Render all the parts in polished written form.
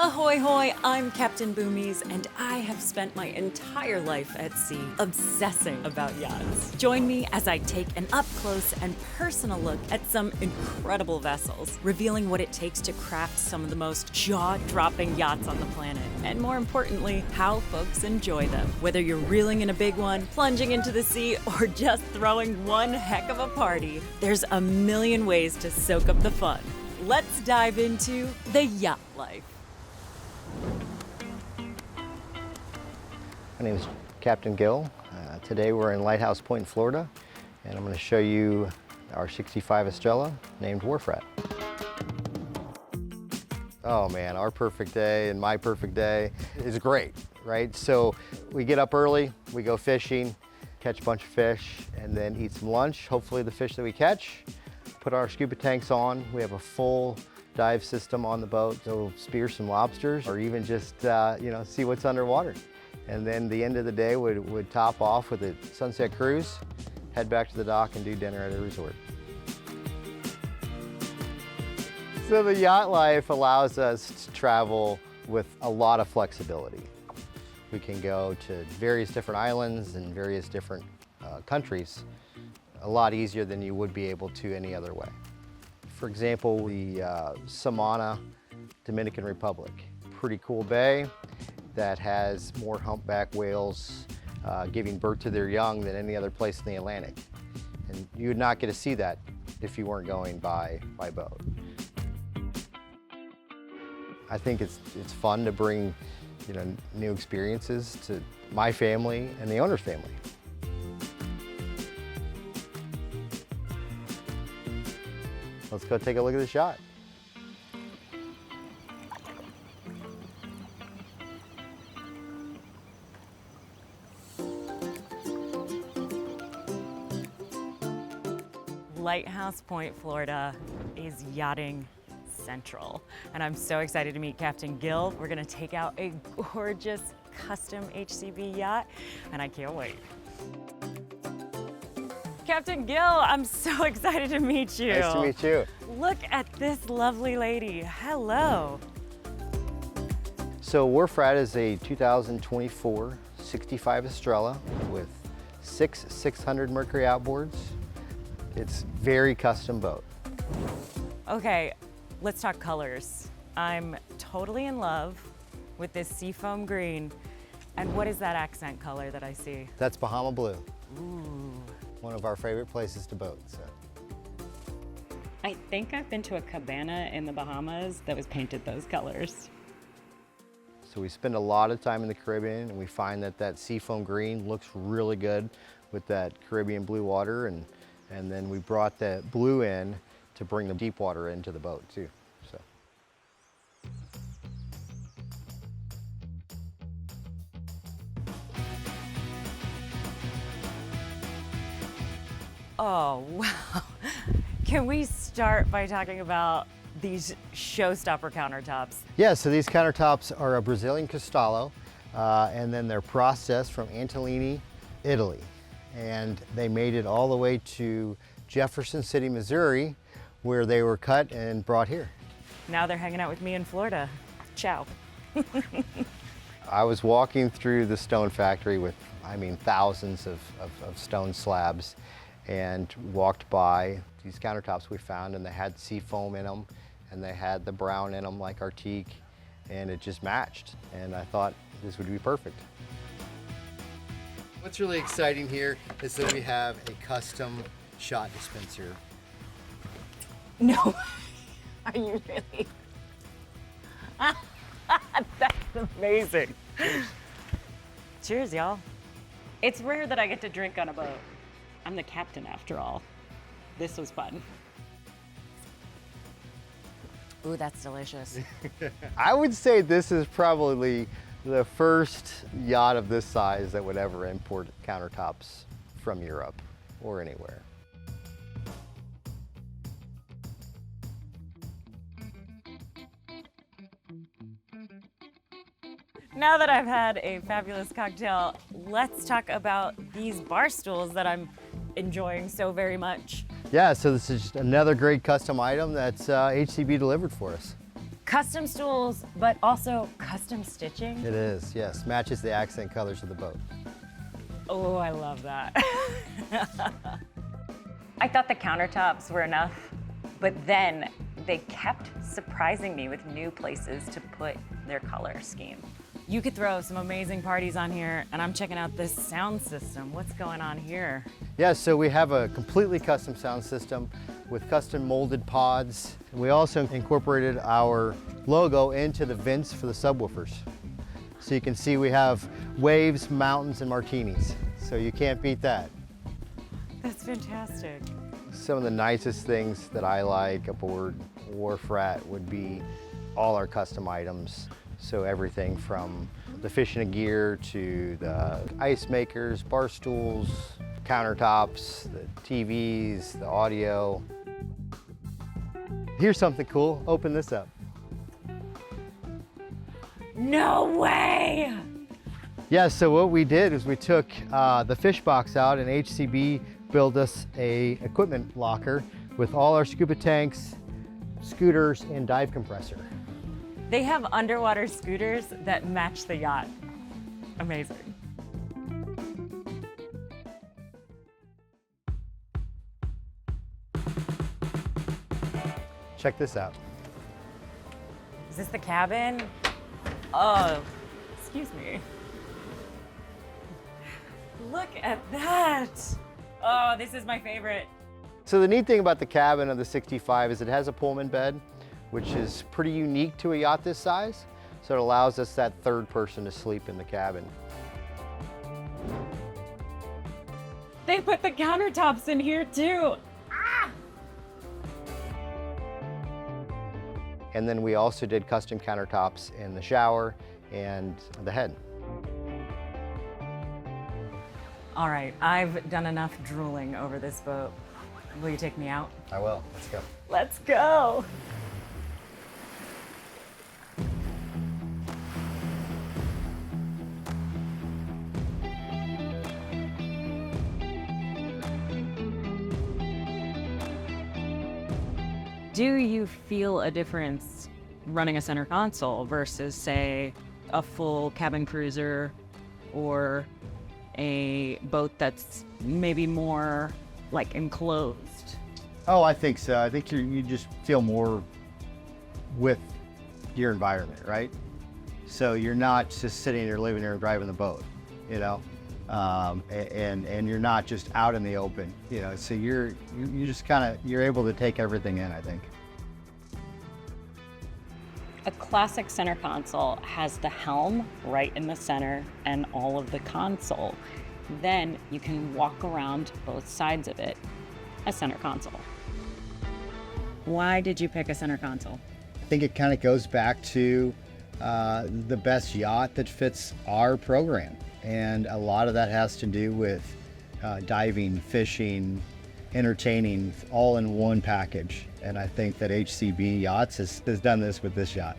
Ahoy hoy, I'm Captain Boomies, and I have spent my entire life at sea obsessing about yachts. Join me as I take an up-close and personal look at some incredible vessels, revealing what it takes to craft some of the most jaw-dropping yachts on the planet, and more importantly, how folks enjoy them. Whether you're reeling in a big one, plunging into the sea, or just throwing one heck of a party, there's a million ways to soak up the fun. Let's dive into the yacht life. My name is Captain Gill. Today we're in Lighthouse Point, Florida, and I'm going to show you our 65 Estrella named Wharf Rat. Oh man, our perfect day and my perfect day is great, right? So we get up early, we go fishing, catch a bunch of fish, and then eat some lunch, hopefully the fish that we catch. Put our scuba tanks on. We have a full dive system on the boat, so spear some lobsters or even just see what's underwater. And then the end of the day would top off with a sunset cruise, head back to the dock and do dinner at a resort. So the yacht life allows us to travel with a lot of flexibility. We can go to various different islands and various different countries a lot easier than you would be able to any other way. For example, the Samana, Dominican Republic. Pretty cool bay that has more humpback whales giving birth to their young than any other place in the Atlantic. And you would not get to see that if you weren't going by boat. I think it's fun to bring new experiences to my family and the owner's family. Let's go take a look at the shot. Lighthouse Point, Florida is yachting central, and I'm so excited to meet Captain Gill. We're gonna take out a gorgeous custom HCB yacht, and I can't wait. Captain Gill, I'm so excited to meet you. Nice to meet you. Look at this lovely lady. Hello. So Wharf Rat is a 2024 65 Estrella with 600 Mercury outboards. It's very custom boat. Okay, let's talk colors. I'm totally in love with this seafoam green. And what is that accent color that I see? That's Bahamian-blue. Ooh. One of our favorite places to boat. So. I think I've been to a cabana in the Bahamas that was painted those colors. So we spend a lot of time in the Caribbean, and we find that seafoam green looks really good with that Caribbean blue water, and then we brought that blue in to bring the deep water into the boat too. So. Oh, wow. Can we start by talking about these showstopper countertops? Yeah, so these countertops are a Brazilian Cristallo, and then they're processed from Antolini, Italy. And they made it all the way to Jefferson City, Missouri, where they were cut and brought here. Now they're hanging out with me in Florida. Ciao. I was walking through the stone factory with, thousands of stone slabs, and walked by these countertops we found, and they had sea foam in them, and they had the brown in them like our teak, and it just matched. And I thought this would be perfect. What's really exciting here is that we have a custom shot dispenser. No, are you really? That's amazing. Cheers. Cheers, y'all. It's rare that I get to drink on a boat. I'm the captain after all. This was fun. Ooh, that's delicious. I would say this is probably the first yacht of this size that would ever import countertops from Europe or anywhere. Now that I've had a fabulous cocktail, let's talk about these bar stools that I'm enjoying so very much. Yeah, so this is just another great custom item that's HCB delivered for us. Custom stools, but also custom stitching. It is, yes. Matches the accent colors of the boat. Oh, I love that. I thought the countertops were enough, but then they kept surprising me with new places to put their color scheme. You could throw some amazing parties on here, and I'm checking out this sound system. What's going on here? Yeah, so we have a completely custom sound system with custom molded pods. And we also incorporated our logo into the vents for the subwoofers. So you can see we have waves, mountains, and martinis. So you can't beat that. That's fantastic. Some of the nicest things that I like aboard Wharf Rat would be all our custom items. So everything from the fishing gear to the ice makers, bar stools, countertops, the TVs, the audio. Here's something cool. Open this up. No way! Yeah, so what we did is we took the fish box out, and HCB built us a equipment locker with all our scuba tanks, scooters, and dive compressor. They have underwater scooters that match the yacht. Amazing. Check this out. Is this the cabin? Oh, excuse me. Look at that. Oh, this is my favorite. So the neat thing about the cabin of the 65 is it has a Pullman bed, which is pretty unique to a yacht this size. So it allows us that third person to sleep in the cabin. They put the countertops in here too. Ah! And then we also did custom countertops in the shower and the head. All right, I've done enough drooling over this boat. Will you take me out? I will. Let's go. Let's go. Do you feel a difference running a center console versus, say, a full cabin cruiser or a boat that's maybe more like enclosed? Oh, I think so. I think you just feel more with your environment, right? So you're not just sitting in your living room driving the boat, you know, and you're not just out in the open, you know. So you just you're able to take everything in, I think. A classic center console has the helm right in the center and all of the console. Then you can walk around both sides of it, a center console. Why did you pick a center console? I think it kind of goes back to the best yacht that fits our program. And a lot of that has to do with diving, fishing, entertaining, all in one package. And I think that HCB Yachts has done this with this yacht.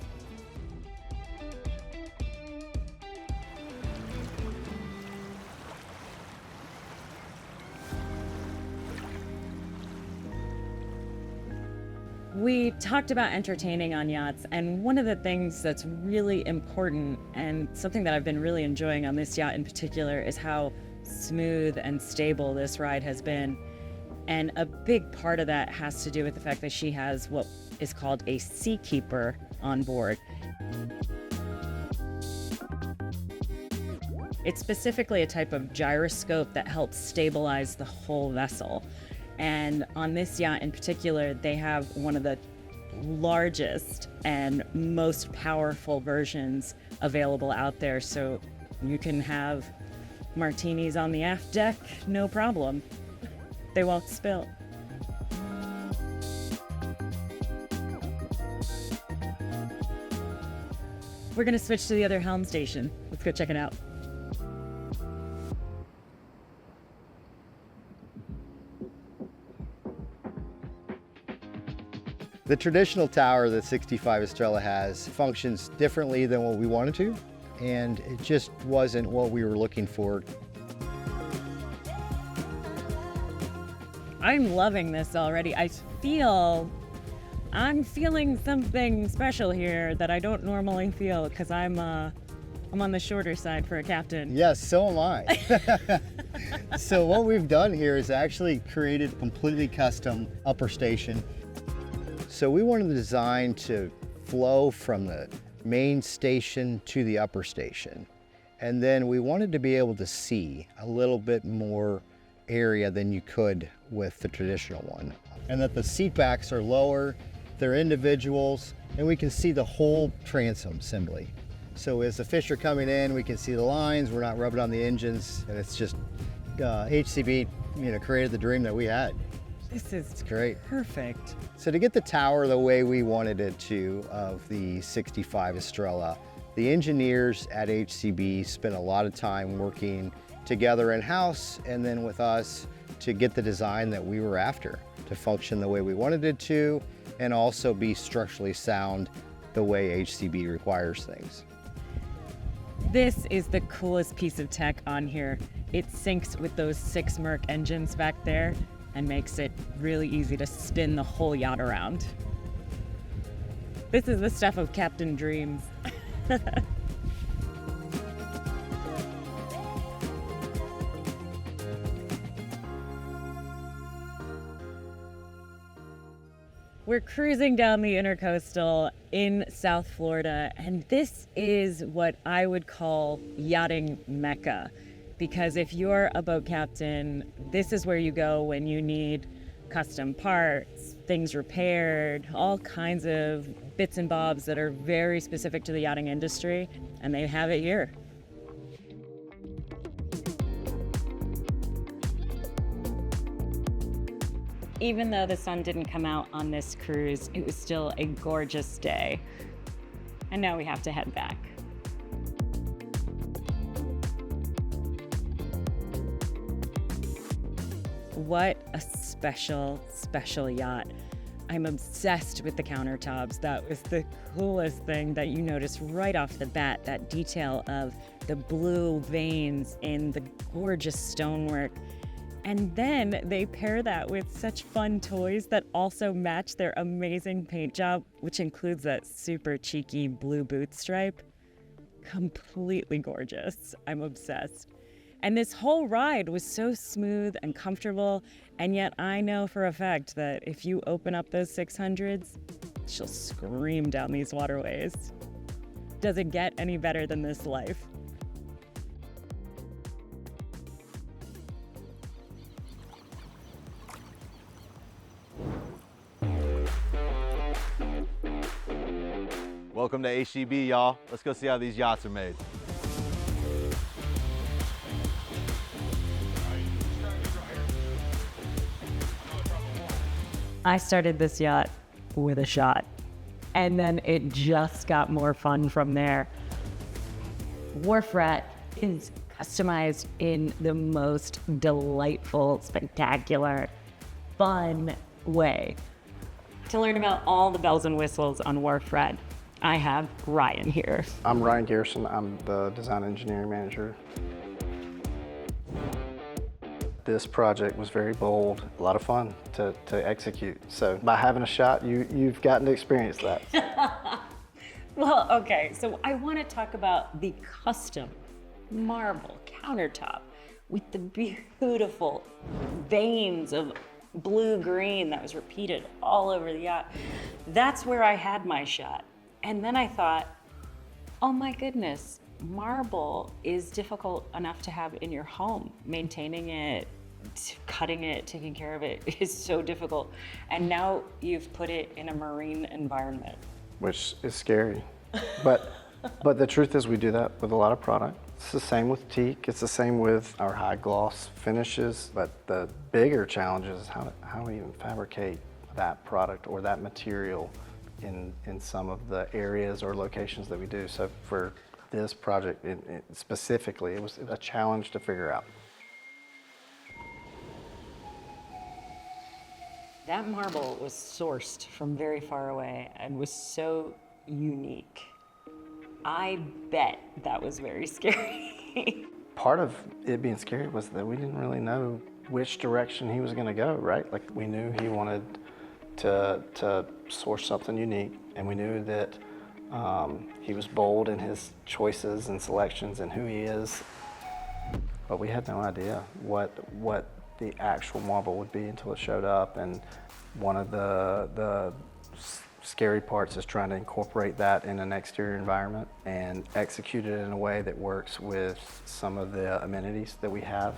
We talked about entertaining on yachts, and one of the things that's really important and something that I've been really enjoying on this yacht in particular is how smooth and stable this ride has been. And a big part of that has to do with the fact that she has what is called a seakeeper on board. It's specifically a type of gyroscope that helps stabilize the whole vessel. And on this yacht in particular, they have one of the largest and most powerful versions available out there. So you can have martinis on the aft deck, no problem. They won't spill. We're gonna switch to the other helm station. Let's go check it out. The traditional tower that 65 Estrella has functions differently than what we wanted to, and it just wasn't what we were looking for. I'm loving this already. I feel I'm feeling something special here that I don't normally feel because I'm on the shorter side for a captain. Yes, so am I. So what we've done here is actually created a completely custom upper station. So we wanted the design to flow from the main station to the upper station. And then we wanted to be able to see a little bit more area than you could with the traditional one. And that the seat backs are lower, they're individuals, and we can see the whole transom assembly. So as the fish are coming in, we can see the lines, we're not rubbing on the engines, and it's just HCB, created the dream that we had. This is It's great. perfect. So to get the tower the way we wanted it to of the 65 Estrella, the engineers at HCB spent a lot of time working together in-house and then with us to get the design that we were after, to function the way we wanted it to, and also be structurally sound the way HCB requires things. This is the coolest piece of tech on here. It syncs with those 6 Merc engines back there and makes it really easy to spin the whole yacht around. This is the stuff of Captain Dreams. We're cruising down the Intercoastal in South Florida, and this is what I would call yachting Mecca. Because if you're a boat captain, this is where you go when you need custom parts, things repaired, all kinds of bits and bobs that are very specific to the yachting industry, and they have it here. Even though the sun didn't come out on this cruise, it was still a gorgeous day. And now we have to head back. What a special, special yacht. I'm obsessed with the countertops. That was the coolest thing that you noticed right off the bat, that detail of the blue veins in the gorgeous stonework. And then they pair that with such fun toys that also match their amazing paint job, which includes that super cheeky blue boot stripe. Completely gorgeous. I'm obsessed. And this whole ride was so smooth and comfortable, and yet I know for a fact that if you open up those 600s, she'll scream down these waterways. Does it get any better than this life? Welcome to HCB, y'all. Let's go see how these yachts are made. I started this yacht with a shot, and then it just got more fun from there. Wharf Rat is customized in the most delightful, spectacular, fun way. To learn about all the bells and whistles on Wharf Rat, I have Ryan here. I'm Ryan Garrison. I'm the design engineering manager. This project was very bold, a lot of fun to execute. So by having a shot, you've gotten to experience that. Well, okay, so I want to talk about the custom marble countertop with the beautiful veins of blue-green that was repeated all over the yacht. That's where I had my shot. And then I thought, oh my goodness, marble is difficult enough to have in your home. Maintaining it, cutting it, taking care of it is so difficult. And now you've put it in a marine environment. Which is scary. But the truth is we do that with a lot of product. It's the same with teak. It's the same with our high gloss finishes. But the bigger challenge is how do we even fabricate that product or that material in some of the areas or locations that we do. So for this project specifically, it was a challenge to figure out. That marble was sourced from very far away and was so unique. I bet that was very scary. Part of it being scary was that we didn't really know which direction he was going to go, right? Like we knew he wanted to source something unique, and we knew that he was bold in his choices and selections and who he is. But we had no idea what the actual marble would be until it showed up, and one of the scary parts is trying to incorporate that in an exterior environment and execute it in a way that works with some of the amenities that we have.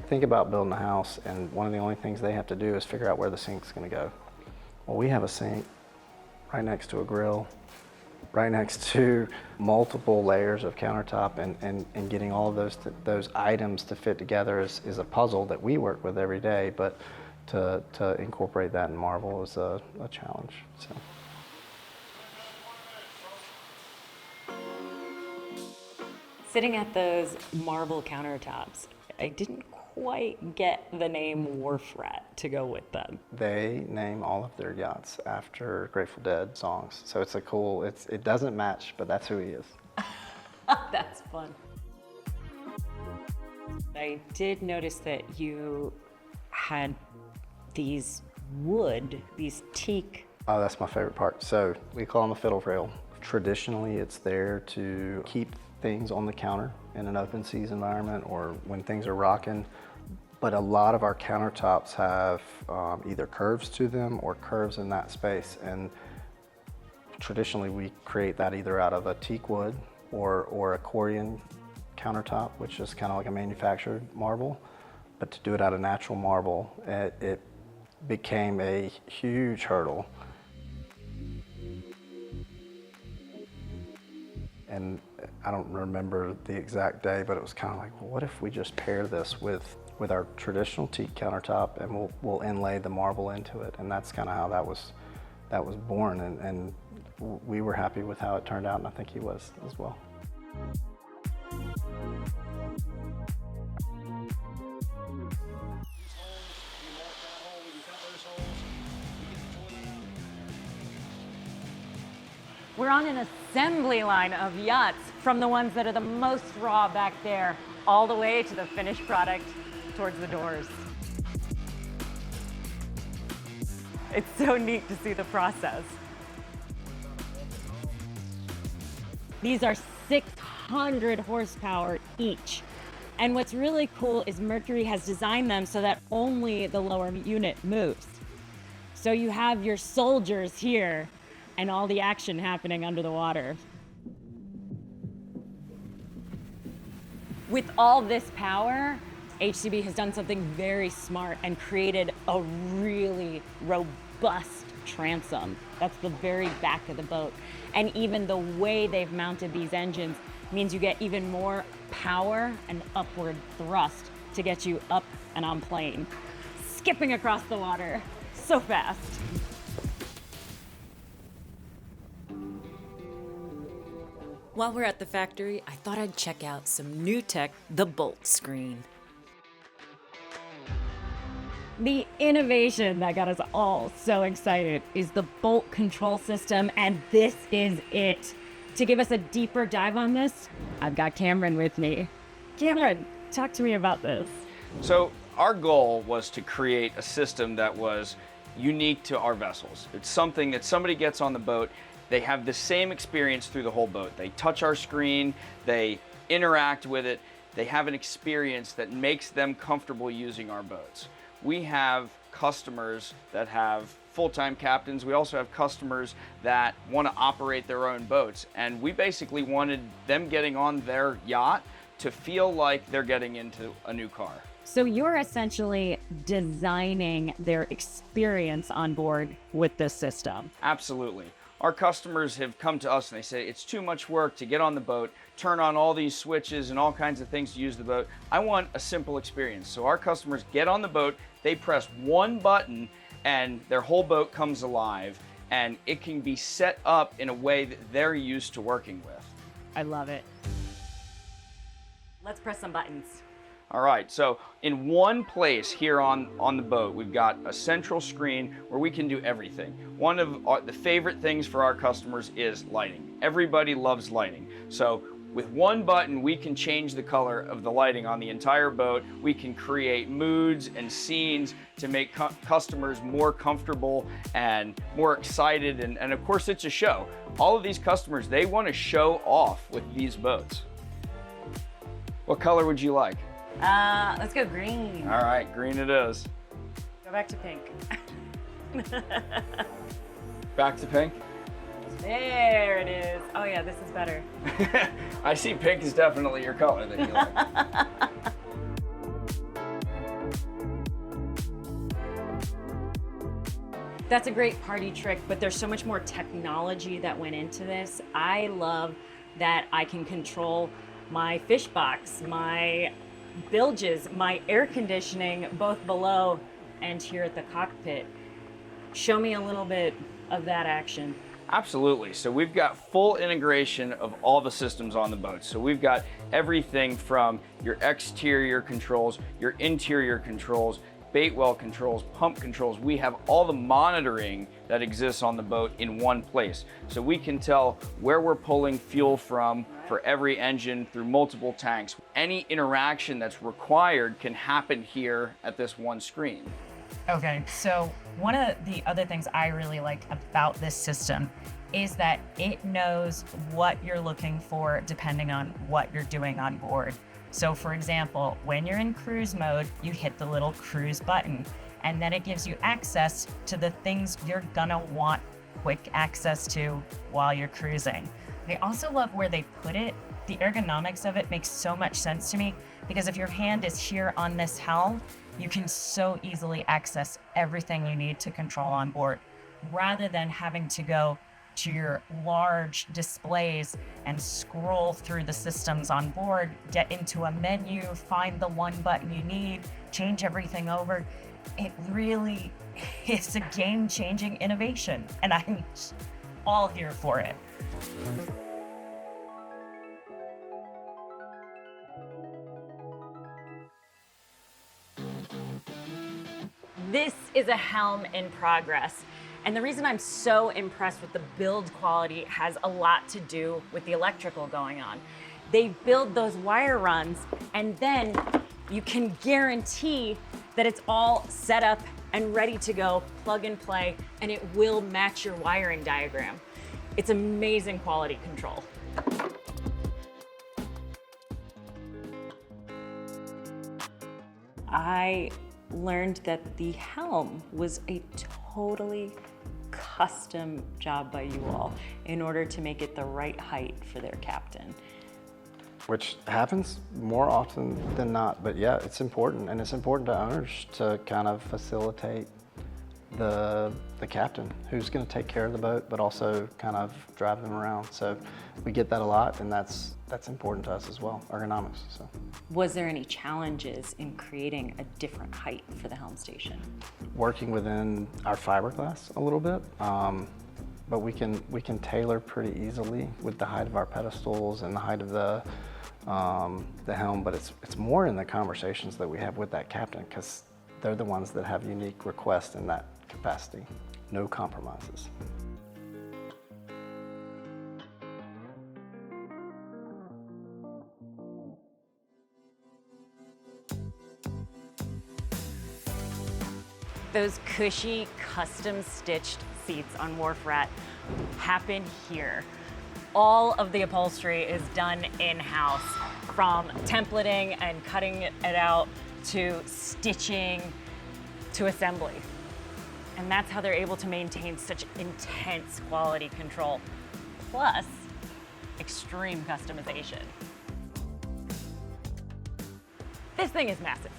Think about building a house, and one of the only things they have to do is figure out where the sink's going to go. Well, we have a sink right next to a grill, right next to multiple layers of countertop, and getting all of those items to fit together is a puzzle that we work with every day, but to incorporate that in marble is a challenge. So. Sitting at those marble countertops, I didn't quite get the name Wharf Rat to go with them. They name all of their yachts after Grateful Dead songs, so it's a cool. It doesn't match, but that's who he is. That's fun. I did notice that you had these teak. Oh, that's my favorite part. So we call them a fiddle rail. Traditionally, it's there to keep things on the counter in an open seas environment or when things are rocking. But a lot of our countertops have either curves to them or curves in that space. And traditionally, we create that either out of a teak wood or a Korean countertop, which is kind of like a manufactured marble. But to do it out of natural marble, it became a huge hurdle. And I don't remember the exact day, but it was kind of like, well, what if we just pair this with our traditional teak countertop, and we'll inlay the marble into it? And that's kind of how that was born. And we were happy with how it turned out, and I think he was as well. We're on an assembly line of yachts, from the ones that are the most raw back there, all the way to the finished product towards the doors. It's so neat to see the process. These are 600 horsepower each. And what's really cool is Mercury has designed them so that only the lower unit moves. So you have your soldiers here and all the action happening under the water. With all this power, HCB has done something very smart and created a really robust transom. That's the very back of the boat. And even the way they've mounted these engines means you get even more power and upward thrust to get you up and on plane, skipping across the water so fast. While we're at the factory, I thought I'd check out some new tech, the Bolt screen. The innovation that got us all so excited is the Bolt control system, and this is it. To give us a deeper dive on this, I've got Cameron with me. Cameron, talk to me about this. So our goal was to create a system that was unique to our vessels. It's something that somebody gets on the boat, they have the same experience through the whole boat. They touch our screen, they interact with it, they have an experience that makes them comfortable using our boats. We have customers that have full-time captains. We also have customers that want to operate their own boats. And we basically wanted them getting on their yacht to feel like they're getting into a new car. So you're essentially designing their experience on board with this system. Absolutely. Our customers have come to us and they say, it's too much work to get on the boat, turn on all these switches and all kinds of things to use the boat. I want a simple experience. So our customers get on the boat, they press one button and their whole boat comes alive, and it can be set up in a way that they're used to working with. I love it. Let's press some buttons. All right, so in one place here on the boat, we've got a central screen where we can do everything. One of the favorite things for our customers is lighting. Everybody loves lighting. So With one button, we can change the color of the lighting on the entire boat. We can create moods and scenes to make customers more comfortable and more excited. And of course, it's a show. All of these customers, they want to show off with these boats. What color would you like? Let's go green. All right, green it is. Go back to pink. Back to pink? There it is. Oh yeah, this is better. I see pink is definitely your color that you like. That's a great party trick, but there's so much more technology that went into this. I love that I can control my fish box, my bilges, my air conditioning, both below and here at the cockpit. Show me a little bit of that action. Absolutely. So we've got full integration of all the systems on the boat. So we've got everything from your exterior controls, your interior controls, bait well controls, pump controls. We have all the monitoring that exists on the boat in one place. So we can tell where we're pulling fuel from for every engine through multiple tanks. Any interaction that's required can happen here at this one screen. Okay, so one of the other things I really like about this system is that it knows what you're looking for depending on what you're doing on board. So for example, when you're in cruise mode, you hit the little cruise button, and then it gives you access to the things you're gonna want quick access to while you're cruising. I also love where they put it. The ergonomics of it makes so much sense to me, because if your hand is here on this helm, you can so easily access everything you need to control on board, rather than having to go to your large displays and scroll through the systems on board, get into a menu, find the one button you need, change everything over. It really is a game-changing innovation, and I'm all here for it. This is a helm in progress. And the reason I'm so impressed with the build quality has a lot to do with the electrical going on. They build those wire runs, and then you can guarantee that it's all set up and ready to go, plug and play, and it will match your wiring diagram. It's amazing quality control. I learned that the helm was a totally custom job by you all in order to make it the right height for their captain. Which happens more often than not, but yeah, it's important, and it's important to owners to kind of facilitate the captain who's going to take care of the boat, but also kind of drive them around. So we get that a lot, and that's important to us as well, ergonomics. So. Was there any challenges in creating a different height for the helm station? Working within our fiberglass a little bit, but we can tailor pretty easily with the height of our pedestals and the height of the helm. But it's more in the conversations that we have with that captain, because they're the ones that have unique requests in that capacity. No compromises. Those cushy, custom-stitched seats on Wharf Rat happen here. All of the upholstery is done in-house, from templating and cutting it out to stitching to assembly. And that's how they're able to maintain such intense quality control, plus extreme customization. This thing is massive.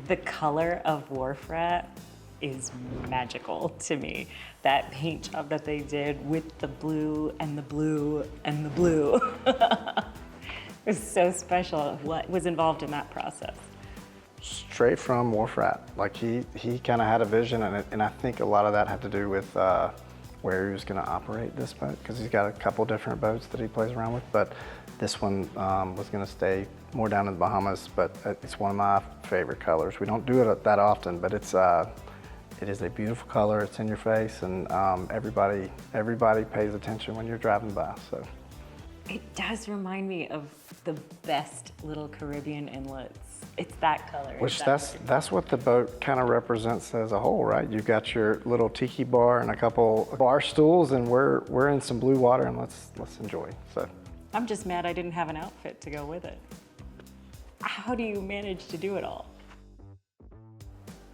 The color of Wharf Rat is magical to me. That paint job that they did with the blue and the blue and the blue. It was so special. What was involved in that process? Straight from Wharf Rat. Like he kind of had a vision, and I think a lot of that had to do with where he was going to operate this boat, because he's got a couple different boats that he plays around with, but this one was going to stay more down in the Bahamas, but it's one of my favorite colors. We don't do it that often, but it's It is a beautiful color. It's in your face, and everybody pays attention when you're driving by. So It does remind me of the best little Caribbean inlets. It's that color. which that's what the boat kind of represents as a whole, right? You've got your little tiki bar and a couple bar stools, and we're in some blue water, and let's enjoy. So I'm just mad I didn't have an outfit to go with it. How do you manage to do it all?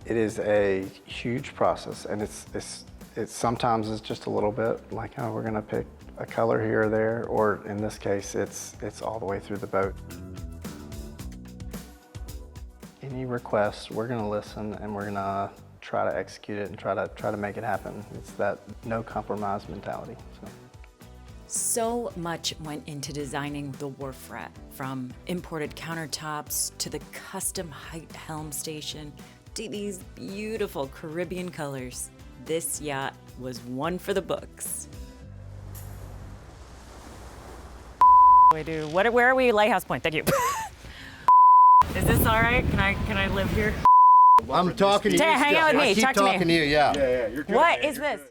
it is a huge process, and it's sometimes it's just a little bit like, oh, we're gonna pick a color here or there, or in this case, it's all the way through the boat. Any requests, we're gonna listen, and we're gonna try to execute it and try to make it happen. It's that no compromise mentality. So much went into designing the Wharf Rat, from imported countertops to the custom height helm station to these beautiful Caribbean colors. This yacht was one for the books. Where are we? Lighthouse Point, thank you. Is this all right? Can I live here? I'm talking to you. Hang out with me. I keep Talk to me. talking to you, yeah. Yeah, you're good. What is this?